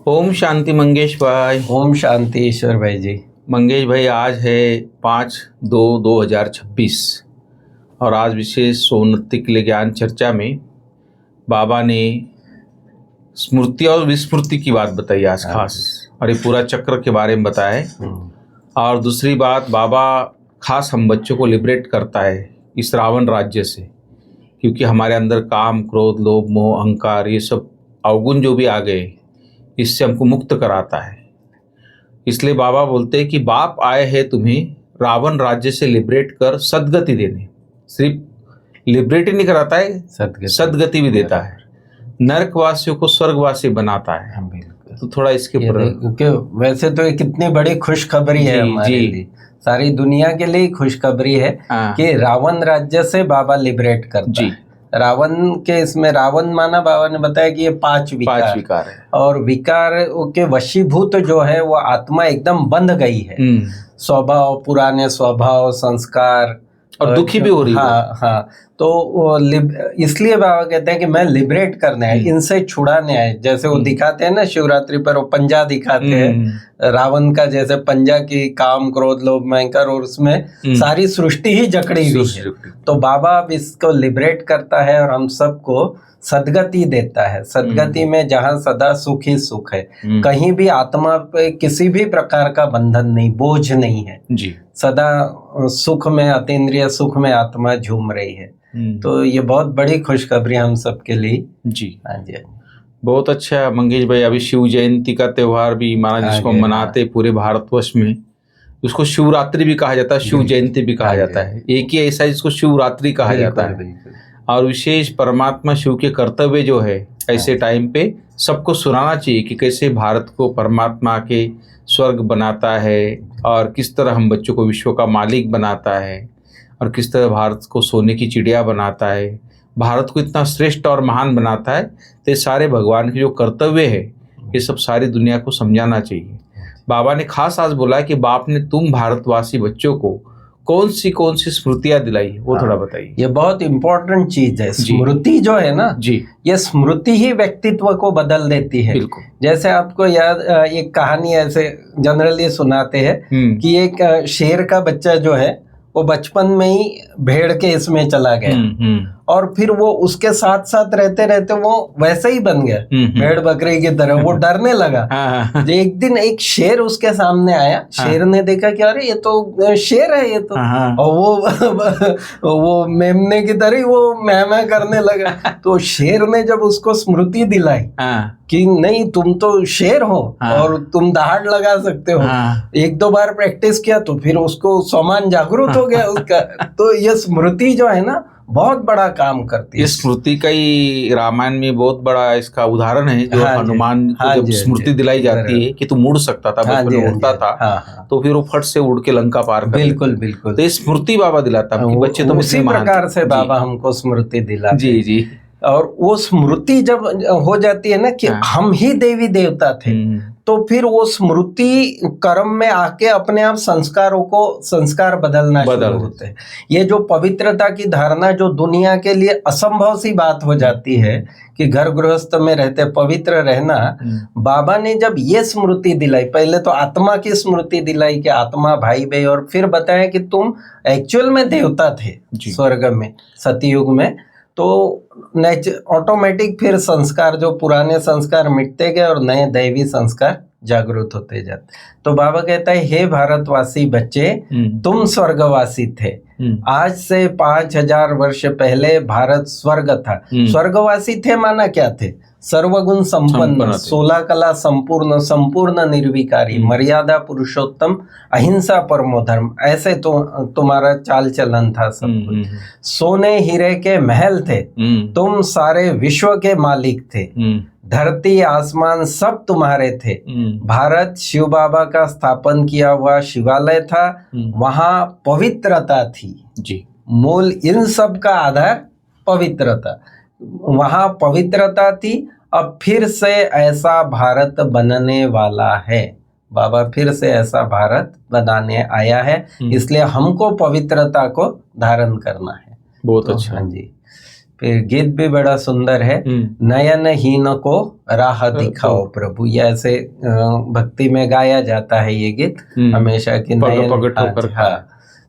ओम शांति मंगेश भाई। ओम शांति ईश्वर भाई जी। मंगेश भाई, आज है 5/2/2026 और आज विशेष सोन्नति के लिए ज्ञान चर्चा में बाबा ने स्मृति और विस्मृति की बात बताई आज खास, और ये पूरा चक्र के बारे में बताया है। और दूसरी बात, बाबा खास हम बच्चों को लिबरेट करता है इस रावण राज्य से, क्योंकि हमारे अंदर काम, क्रोध, लोभ, मोह, अहंकार, ये सब अवगुण जो भी आ गए, इससे हमको मुक्त कराता है। इसलिए बाबा बोलते हैं कि बाप आए हैं तुम्हें रावण राज्य से लिबरेट कर सदगति देने। सिर्फ लिबरेट ही नहीं कराता है, सदगति भी देता है। नरकवासियों को स्वर्गवासी बनाता है। तो थोड़ा इसके ऊपर, वैसे तो ये कितनी बड़ी खुशखबरी है हमारे लिए, सारी दुनिया के लिए खुशखबरी है कि रावण राज्य से बाबा लिबरेट करता है। रावण के इसमें रावण माना बाबा ने बताया कि ये पांच विकार है, और विकार के वशीभूत जो है वो आत्मा एकदम बंध गई है। स्वभाव, पुराने स्वभाव, संस्कार, और दुखी भी हो रही है। हाँ, तो इसलिए बाबा कहते हैं कि मैं लिबरेट करने आए, इनसे छुड़ाने आए। जैसे वो दिखाते हैं ना शिवरात्रि पर, वो पंजा दिखाते हैं रावण का, जैसे पंजा की काम, क्रोध, लोभ, अहंकार, और उसमें सारी सृष्टि ही जकड़ी हुई है। तो बाबा अब इसको लिबरेट करता है और हम सबको सदगति देता है। सदगति में जहाँ सदा सुख ही सुख है, कहीं भी आत्मा पे किसी भी प्रकार का बंधन नहीं, बोझ नहीं है जी। सदा सुख में, अतीन्द्रिय सुख में आत्मा झूम रही है। तो ये बहुत बड़ी खुशखबरी हम सबके लिए जी। हाँ जी, बहुत अच्छा मंगेश भाई। अभी शिव जयंती का त्योहार भी माना, जिसको मनाते पूरे भारतवर्ष में, उसको शिवरात्रि भी कहा जाता है, शिव जयंती भी कहा जाता है। एक ही ऐसा जिसको शिवरात्रि कहा जाता है। और विशेष परमात्मा शिव के कर्तव्य जो है, ऐसे टाइम पे सबको सुनाना चाहिए कि कैसे भारत को परमात्मा के स्वर्ग बनाता है, और किस तरह हम बच्चों को विश्व का मालिक बनाता है, और किस तरह भारत को सोने की चिड़िया बनाता है, भारत को इतना श्रेष्ठ और महान बनाता है। तो ये सारे भगवान के जो कर्तव्य है, ये सब सारी दुनिया को समझाना चाहिए। बाबा ने खास आज बोला कि बाप ने तुम भारतवासी बच्चों को कौन सी स्मृतियां दिलाई, वो थोड़ा बताइए। ये बहुत इंपॉर्टेंट चीज है। स्मृति जो है ना जी, ये स्मृति ही व्यक्तित्व को बदल देती है। बिल्कुल। जैसे आपको याद, एक कहानी ऐसे जनरली सुनाते हैं कि एक शेर का बच्चा जो है वो बचपन में ही भेड़ के इसमें चला गया, और फिर वो उसके साथ साथ रहते रहते वो वैसे ही बन गया, भेड़ बकरी की तरह। वो डरने लगा। एक दिन एक शेर उसके सामने आया। शेर ने देखा कि अरे ये तो शेर है, ये तो, और वो मेमने की तरह वो मैं करने लगा। तो शेर ने जब उसको स्मृति दिलाई कि नहीं, तुम तो शेर हो और तुम दहाड़ लगा सकते हो, एक दो बार प्रैक्टिस किया तो फिर उसको सम्मान जागरूक हो गया उसका। तो ये स्मृति जो है ना, बहुत बड़ा काम करती है। इस स्मृति का ही रामायण में बहुत बड़ा इसका उदाहरण है, जो हनुमान को जब स्मृति दिलाई जाती है कि तू मुड़ सकता था, बचपन में उड़ता था, तो फिर वो फट से उड़ के लंका पार कर। बिल्कुल बिल्कुल। तो स्मृति बाबा दिलाता है कि बच्चे तुम इसी प्रकार से बाबा हमको स्मृति दिलाते जी जी। और वो स्मृति जब हो जाती है ना कि हम ही देवी देवता थे, तो फिर वो स्मृति कर्म में आके अपने आप संस्कार बदलना शुरू होते हैं। ये जो पवित्रता की धारणा, जो दुनिया के लिए असंभव सी बात हो जाती है कि घर गृहस्थ में रहते पवित्र रहना, बाबा ने जब ये स्मृति दिलाई, पहले तो आत्मा की स्मृति दिलाई कि आत्मा भाई भाई, और फिर बताया कि तुम एक्चुअल में देवता थे स्वर्ग में, सतयुग में। तो ऑटोमेटिक फिर संस्कार, जो पुराने संस्कार मिटते गए और नए दैवी संस्कार जागृत होते जाते। तो बाबा कहता है, हे भारतवासी बच्चे, तुम स्वर्गवासी थे। आज से 5000 वर्ष पहले भारत स्वर्ग था। स्वर्गवासी थे माना क्या थे? सर्वगुण संपन्न, 16 कला संपूर्ण, संपूर्ण निर्विकारी, मर्यादा पुरुषोत्तम, अहिंसा परमो धर्म, ऐसे तो तुम्हारा चाल चलन था सब कुछ। सोने हीरे के महल थे, तुम सारे विश्व के मालिक थे, धरती आसमान सब तुम्हारे थे। भारत शिव बाबा का स्थापन किया हुआ शिवालय था, वहां पवित्रता थी जी। मूल इन सब का आधार पवित्रता, वहां पवित्रता थी। अब फिर से ऐसा भारत बनने वाला है। बाबा फिर से ऐसा भारत बनाने आया है, इसलिए हमको पवित्रता को धारण करना है। बहुत अच्छा। हाँ जी। फिर गीत भी बड़ा सुंदर है, नयन हीन को राह दिखाओ प्रभु। ये ऐसे भक्ति में गाया जाता है ये गीत हमेशा कि नयन। हाँ,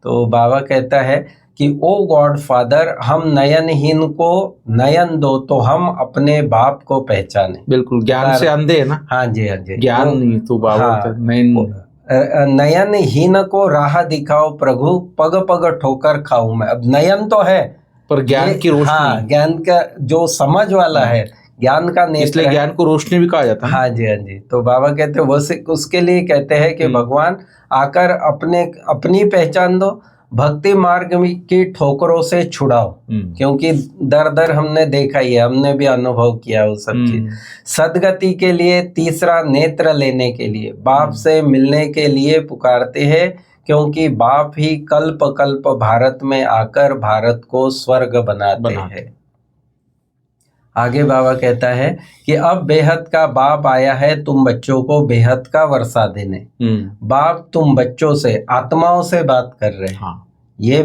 तो बाबा कहता है कि ओ गॉड फादर, हम नयनहीन को नयन दो तो हम अपने बाप को पहचाने। बिल्कुल, ज्ञान से अंधे है ना। हाँ जी, हाँ जी, ज्ञान नहीं तो बाबा। हाँ, नयनहीन को राह दिखाओ प्रभु, पग पग ठोकर खाऊं मैं। अब नयन तो है पर ज्ञान की रोशनी। हाँ, ज्ञान का जो समझ वाला है, ज्ञान का नेत्र, इसलिए ज्ञान को रोशनी भी कहा जाता है। हाँ जी, हाँ जी। तो बाबा कहते हैं वो उसके लिए कहते हैं कि भगवान आकर अपनी पहचान दो, भक्ति मार्ग की ठोकरों से छुड़ाओ, क्योंकि दर दर हमने देखा ही है, हमने भी अनुभव किया वो सब चीज। सदगति के लिए तीसरा नेत्र लेने के लिए, बाप से मिलने के लिए पुकारते हैं, क्योंकि बाप ही कल्प कल्प भारत में आकर भारत को स्वर्ग बनाते हैं। आगे बाबा कहता है कि अब बेहद का बाप आया है तुम बच्चों को बेहद का वर्षा देने। बाप तुम बच्चों से, आत्माओं से बात कर रहे हैं। हाँ। ये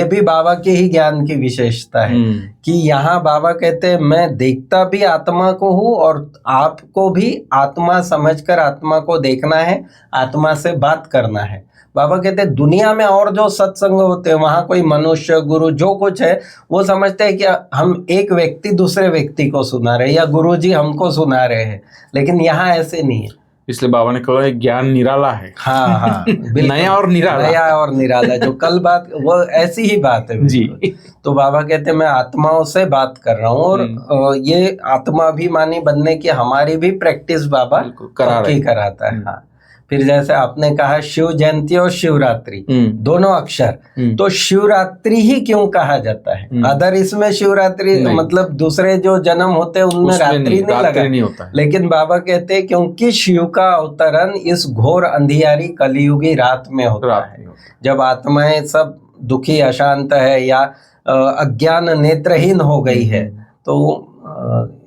भी बाबा के ही ज्ञान की विशेषता है कि यहाँ बाबा कहते हैं मैं देखता भी आत्मा को हूँ और आपको भी आत्मा समझकर आत्मा को देखना है, आत्मा से बात करना है। बाबा कहते हैं दुनिया में और जो सत्संग होते हैं वहां कोई मनुष्य गुरु जो कुछ है वो समझते हैं कि हम एक व्यक्ति दूसरे व्यक्ति को सुना रहे हैं या गुरु जी हमको सुना रहे हैं, लेकिन यहाँ ऐसे नहीं है। इसलिए बाबा ने कहा ज्ञान निराला है। हाँ हाँ, नया और निराला, नया और निराला, जो कल बात वो ऐसी ही बात है जी। तो बाबा कहते हैं मैं आत्माओं से बात कर रहा हूँ और ये आत्माभिमानी बनने की हमारी भी प्रैक्टिस बाबा कराता है। हाँ, फिर जैसे आपने कहा शिव जयंती और शिवरात्रि दोनों अक्षर, तो शिवरात्रि ही क्यों कहा जाता है? अदर इसमें शिवरात्रि मतलब दूसरे जो जन्म होते हैं उनमें रात्रि नहीं होता, लेकिन बाबा कहते हैं क्योंकि शिव का अवतरण इस घोर अंधियारी कलियुगी रात में होता है, जब आत्माएं सब दुखी अशांत है या अज्ञान नेत्रहीन हो गई है। तो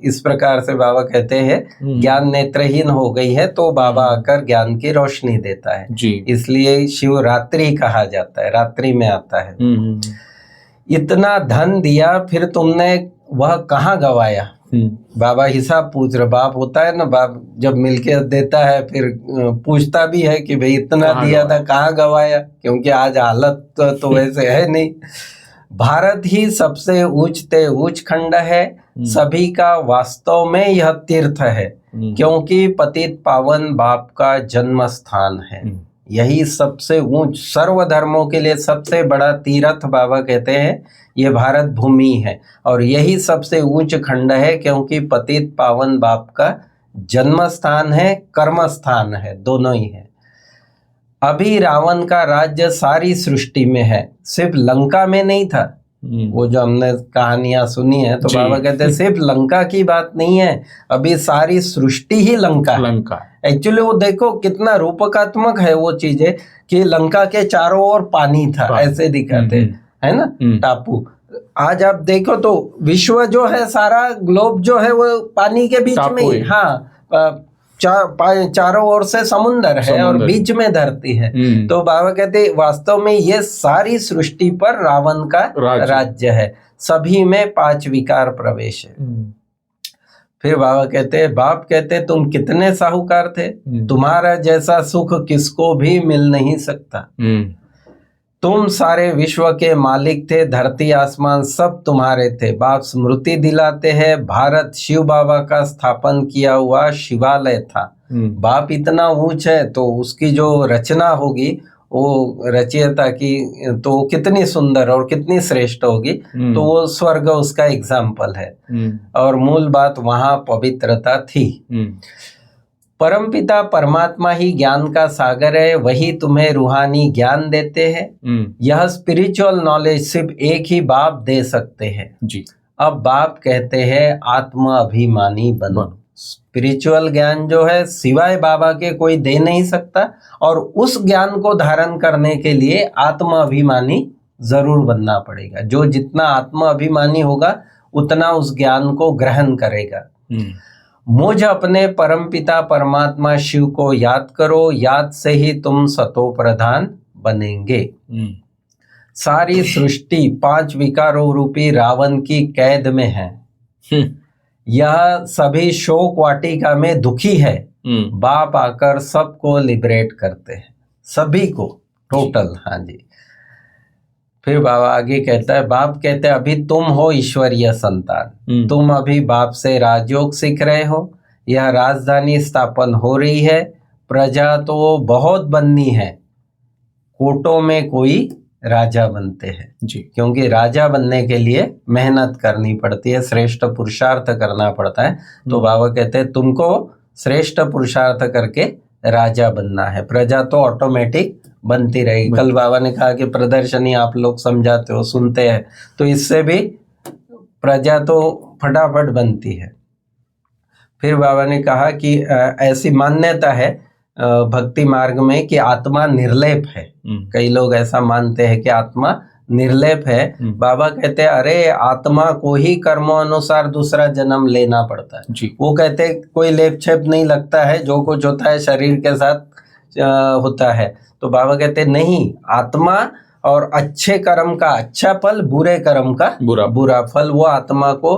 इस प्रकार से बाबा कहते हैं ज्ञान नेत्रहीन हो गई है तो बाबा आकर ज्ञान की रोशनी देता है जी। इसलिए शिवरात्रि कहा जाता है, रात्रि में आता है। इतना धन दिया फिर तुमने वह कहाँ गवाया? बाबा हिसाब पूछ रहे। बाप होता है ना, बाप जब मिलके देता है फिर पूछता भी है कि भाई इतना दिया था कहाँ गवाया, क्योंकि आज हालत तो वैसे है नहीं। भारत ही सबसे ऊंचते ऊंच खंड है, सभी का वास्तव में यह तीर्थ है, क्योंकि पतित पावन बाप का जन्म स्थान है। यही सबसे ऊंच, सर्व धर्मों के लिए सबसे बड़ा तीर्थ बाबा कहते हैं ये भारत भूमि है, और यही सबसे ऊंच खंड है क्योंकि पतित पावन बाप का जन्म स्थान है, कर्म स्थान है, दोनों ही है। अभी रावण का राज्य सारी सृष्टि में है, सिर्फ लंका में नहीं था। वो जो हमने कहानियां सुनी है तो बाबा कहते हैं सिर्फ लंका की बात नहीं है, अभी सारी सृष्टि ही लंका। एक्चुअली वो देखो कितना रूपकात्मक है वो चीजें कि लंका के चारों ओर पानी था, ऐसे दिखाते है ना टापू। आज आप देखो तो विश्व जो है, सारा ग्लोब जो है वो पानी के बीच में ही। हाँ, चारों ओर से समुंदर है और बीच में धरती है। तो बाबा कहते वास्तव में ये सारी सृष्टि पर रावण का राज्य है, सभी में 5 विकार प्रवेश है। फिर बाबा कहते हैं, बाप कहते तुम कितने साहूकार थे, तुम्हारा जैसा सुख किसको भी मिल नहीं सकता। तुम सारे विश्व के मालिक थे, धरती आसमान सब तुम्हारे थे। बाप स्मृति दिलाते हैं, भारत शिव बाबा का स्थापन किया हुआ शिवालय था। बाप इतना ऊंच है तो उसकी जो रचना होगी वो रचयिता की तो कितनी सुंदर और कितनी श्रेष्ठ होगी। तो वो स्वर्ग उसका एग्जाम्पल है, और मूल बात वहां पवित्रता थी। परमपिता परमात्मा ही ज्ञान का सागर है, वही तुम्हें रूहानी ज्ञान देते हैं। यह स्पिरिचुअल नॉलेज सिर्फ एक ही बाप दे सकते हैं जी। अब बाप कहते हैं आत्म अभिमानी बनो। स्पिरिचुअल ज्ञान जो है सिवाय बाबा के कोई दे नहीं सकता, और उस ज्ञान को धारण करने के लिए आत्म अभिमानी जरूर बनना पड़ेगा। जो जितना आत्म अभिमानी होगा उतना उस ज्ञान को ग्रहण करेगा। मुझ अपने परमपिता परमात्मा शिव को याद करो, याद से ही तुम सतो प्रधान बनेंगे। सारी सृष्टि 5 विकारों रूपी रावण की कैद में है। यह सभी शोक वाटिका में दुखी है। बाप आकर सबको लिबरेट करते हैं, सभी को टोटल। हाँ जी। फिर बाबा आगे कहता है, बाप कहते हैं अभी तुम हो ईश्वरीय संतान, तुम अभी बाप से राजयोग सीख रहे हो। यह राजधानी स्थापन हो रही है। प्रजा तो बहुत बननी है, कोटों में कोई राजा बनते हैं जी। क्योंकि राजा बनने के लिए मेहनत करनी पड़ती है, श्रेष्ठ पुरुषार्थ करना पड़ता है। तो बाबा कहते हैं तुमको श्रेष्ठ पुरुषार्थ करके राजा बनना है, प्रजा तो ऑटोमेटिक बनती रहेगी। कल बाबा ने कहा कि प्रदर्शनी आप लोग समझाते हो, सुनते हैं, तो इससे भी प्रजा तो फटाफट बनती है। फिर बाबा ने कहा कि ऐसी मान्यता है भक्ति मार्ग में कि आत्मा निर्लेप है। कई लोग ऐसा मानते हैं कि आत्मा निर्लेप है। बाबा कहते हैं अरे आत्मा को ही कर्मों अनुसार दूसरा जन्म लेना पड़ता है जी। वो कहते हैं कोई लेप छेप नहीं लगता है, जो कुछ होता है शरीर के साथ होता है। तो बाबा कहते हैं नहीं, आत्मा और अच्छे कर्म का अच्छा फल, बुरे कर्म का बुरा फल, वो आत्मा को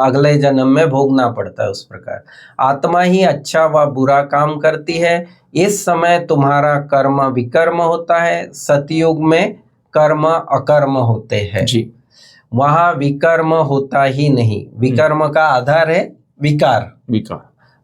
अगले जन्म में भोगना पड़ता है। उस प्रकार आत्मा ही अच्छा व बुरा काम करती है। इस समय तुम्हारा कर्म विकर्म होता है, सतयुग में कर्म अकर्म होते हैं जी। वहाँ विकर्म होता ही नहीं। विकर्म का आधार है विकार,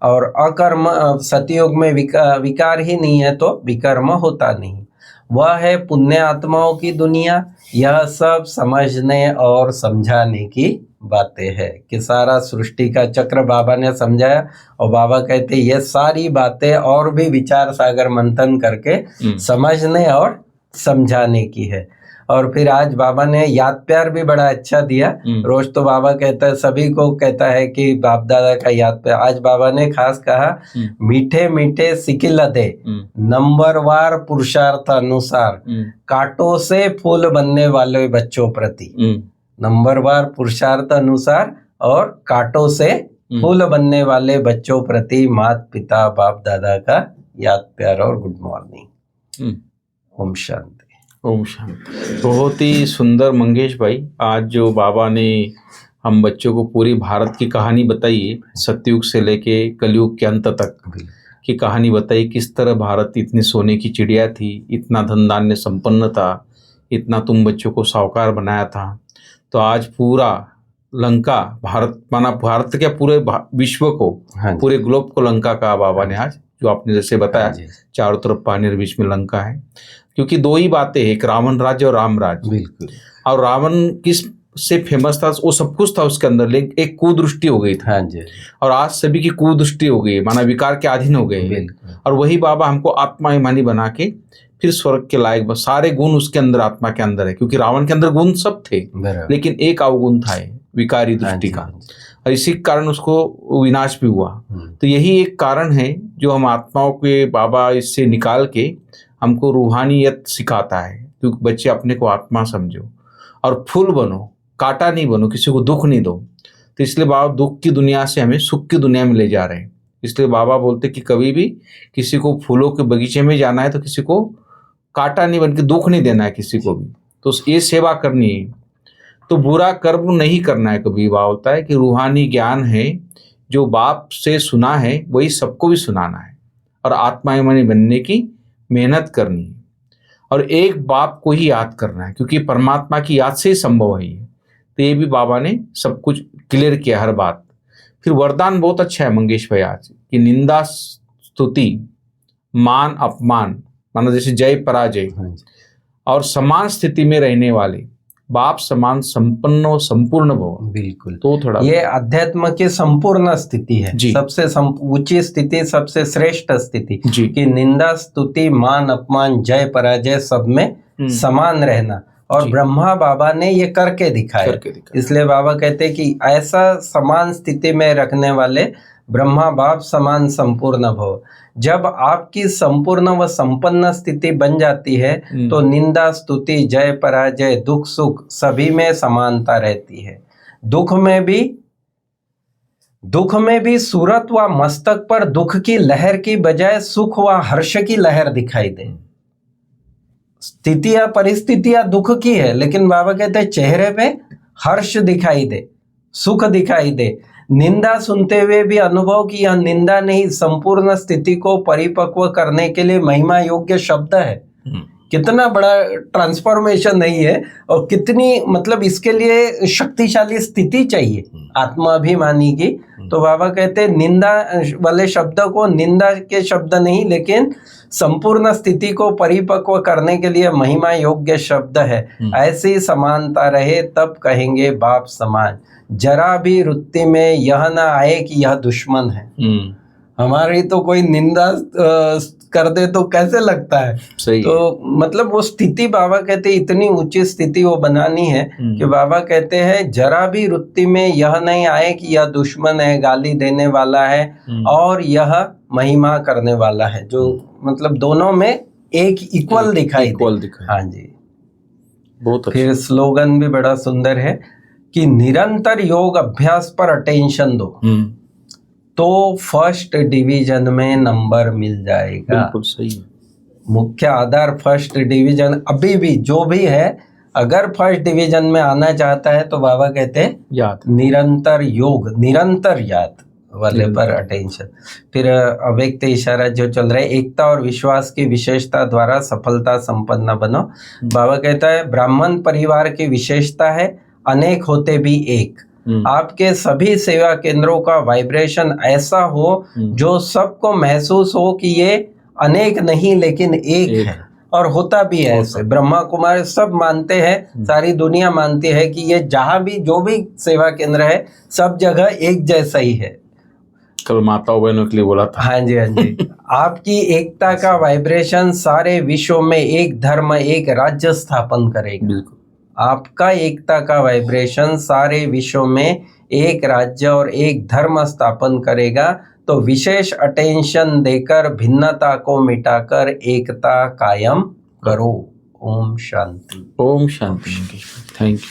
और अकर्म सतयुग में विकार ही नहीं है तो विकर्म होता नहीं। वह है पुण्य आत्माओं की दुनिया। यह सब समझने और समझाने की बातें हैं कि सारा सृष्टि का चक्र बाबा ने समझाया। और बाबा कहते ये सारी बातें और भी विचार सागर मंथन करके समझने और समझाने की है। और फिर आज बाबा ने याद प्यार भी बड़ा अच्छा दिया। रोज तो बाबा कहता है, सभी को कहता है कि बाप दादा का याद प्यार। आज बाबा ने खास कहा, मीठे मीठे सिकिल दे नंबरवार पुरुषार्थ अनुसार, कांटों से फूल बनने वाले बच्चों प्रति। नंबरवार पुरुषार्थ अनुसार और कांटों से फूल बनने वाले बच्चों प्रति माता पिता बाप दादा का याद प्यार और गुड मॉर्निंग। ओम शांति। ओम शांति। बहुत ही सुंदर मंगेश भाई, आज जो बाबा ने हम बच्चों को पूरी भारत की कहानी बताई है, सतयुग से लेके कलयुग के अंत तक की कहानी बताई। किस तरह भारत इतनी सोने की चिड़िया थी, इतना धन धान्य संपन्न था, इतना तुम बच्चों को साहूकार बनाया था। तो आज पूरा लंका, भारत माना भारत क्या पूरे विश्व को, पूरे ग्लोब को लंका का बाबा ने आज, जो आपने जैसे बताया, चारों तरफ पानी और बीच में लंका है। क्योंकि दो ही बातें हैं, एक रावण राज्य और राम राज्य। बिल्कुल। और रावण किस से फेमस था, वो सब कुछ था उसके अंदर, लेकिन एक कुदृष्टि हो गई थी। हाँ जी। और आज सभी की कुदृष्टि हो गई, माना विकार के अधीन हो गए। और वही बाबा हमको आत्मा अभिमानी बना के फिर स्वर्ग के लायक, सारे गुण उसके अंदर, आत्मा के अंदर है। क्योंकि रावण के अंदर गुण सब थे, लेकिन एक अवगुण था, विकारी दृष्टि का, और इसी कारण उसको विनाश भी हुआ। तो यही एक कारण है जो हम आत्माओं के बाबा इससे निकाल के हमको रूहानियत सिखाता है। क्योंकि बच्चे अपने को आत्मा समझो और फूल बनो, कांटा नहीं बनो, किसी को दुख नहीं दो। तो इसलिए बाबा दुख की दुनिया से हमें सुख की दुनिया में ले जा रहे हैं। इसलिए बाबा बोलते कि कभी भी किसी को फूलों के बगीचे में जाना है तो किसी को कांटा नहीं बन के दुख नहीं देना है किसी को भी, तो ये सेवा करनी है। तो बुरा कर्म नहीं करना है कभी। बाबा होता है कि रूहानी ज्ञान है जो बाप से सुना है वही सबको भी सुनाना है, और आत्माभिमानी बनने की मेहनत करनी है, और एक बाप को ही याद करना है, क्योंकि परमात्मा की याद से ही संभव है ये। तो ये भी बाबा ने सब कुछ क्लियर किया, हर बात। फिर वरदान बहुत अच्छा है मंगेश भाई आज, कि निंदा स्तुति मान अपमान, माना जैसे जय पराजय, और समान स्थिति में रहने वाले, बाप समान संपन्न और संपूर्ण भव। बिल्कुल। तो थोड़ा ये अध्यात्म की संपूर्ण स्थिति है, सबसे ऊंची स्थिति, सबसे श्रेष्ठ स्थिति, कि निंदा स्तुति मान अपमान जय पराजय सब में समान रहना। और ब्रह्मा बाबा ने ये करके दिखाया। इसलिए बाबा कहते हैं कि ऐसा समान स्थिति में रखने वाले ब्रह्मा बाप समान संपूर्ण भव। जब आपकी संपूर्ण व संपन्न स्थिति बन जाती है तो निंदा स्तुति जय पराजय दुख सुख सभी में समानता रहती है। दुख में भी सूरत व मस्तक पर दुख की लहर की बजाय सुख व हर्ष की लहर दिखाई दे। स्थितियां परिस्थितियां दुख की है, लेकिन बाबा कहते हैं चेहरे पे हर्ष दिखाई दे, सुख दिखाई दे। निंदा सुनते हुए भी अनुभव की यह निंदा नहीं, संपूर्ण स्थिति को परिपक्व करने के लिए महिमा योग्य शब्द है। कितना बड़ा ट्रांसफॉर्मेशन नहीं है, और कितनी मतलब इसके लिए शक्तिशाली स्थिति चाहिए आत्माभिमानी की। तो बाबा कहते हैं निंदा वाले शब्द को निंदा के शब्द नहीं, लेकिन संपूर्ण स्थिति को परिपक्व करने के लिए महिमा योग्य शब्द है। ऐसी समानता रहे तब कहेंगे बाप समान, जरा भी वृत्ति में यह ना आए कि यह दुश्मन है। हमारी तो कोई निंदा कर दे तो कैसे लगता है। सही तो मतलब वो स्थिति बाबा कहते हैं इतनी ऊंची स्थिति वो बनानी है कि बाबा कहते हैं जरा भी वृत्ति में यह नहीं आए कि यह दुश्मन है, गाली देने वाला है, और यह महिमा करने वाला है। जो मतलब दोनों में एक इक्वल दिखाई दे। हाँ जी, बहुत अच्छा। फिर स्लोगन भी बड़ा सुंदर है कि निरंतर योग अभ्यास पर अटेंशन दो तो फर्स्ट डिवीजन में नंबर मिल जाएगा। बिल्कुल सही है। मुख्य आधार फर्स्ट डिवीजन अभी भी जो भी है, अगर फर्स्ट डिवीजन में आना चाहता है तो बाबा कहते हैं याद, निरंतर योग, निरंतर याद वाले पर अटेंशन। फिर अव्यक्त इशारा जो चल रहा है, एकता और विश्वास की विशेषता द्वारा सफलता संपन्न बनो। बाबा कहता है ब्राह्मण परिवार की विशेषता है अनेक होते भी एक। आपके सभी सेवा केंद्रों का वाइब्रेशन ऐसा हो जो सबको महसूस हो कि ये अनेक नहीं लेकिन एक है, और होता भी है ऐसे। ब्रह्मा कुमार सब मानते हैं, सारी दुनिया मानती है कि ये जहाँ भी जो भी सेवा केंद्र है सब जगह एक जैसा ही है। कल माताओं बहनों के लिए बोला था। हाँ जी, हाँ जी। आपकी एकता का वाइब्रेशन सारे विश्व में एक धर्म एक राज्य स्थापन करेगा। बिल्कुल, आपका एकता का वाइब्रेशन सारे विश्व में एक राज्य और एक धर्म स्थापन करेगा। तो विशेष अटेंशन देकर भिन्नता को मिटाकर एकता कायम करो। ओम शांति। ओम शांति। Thank you.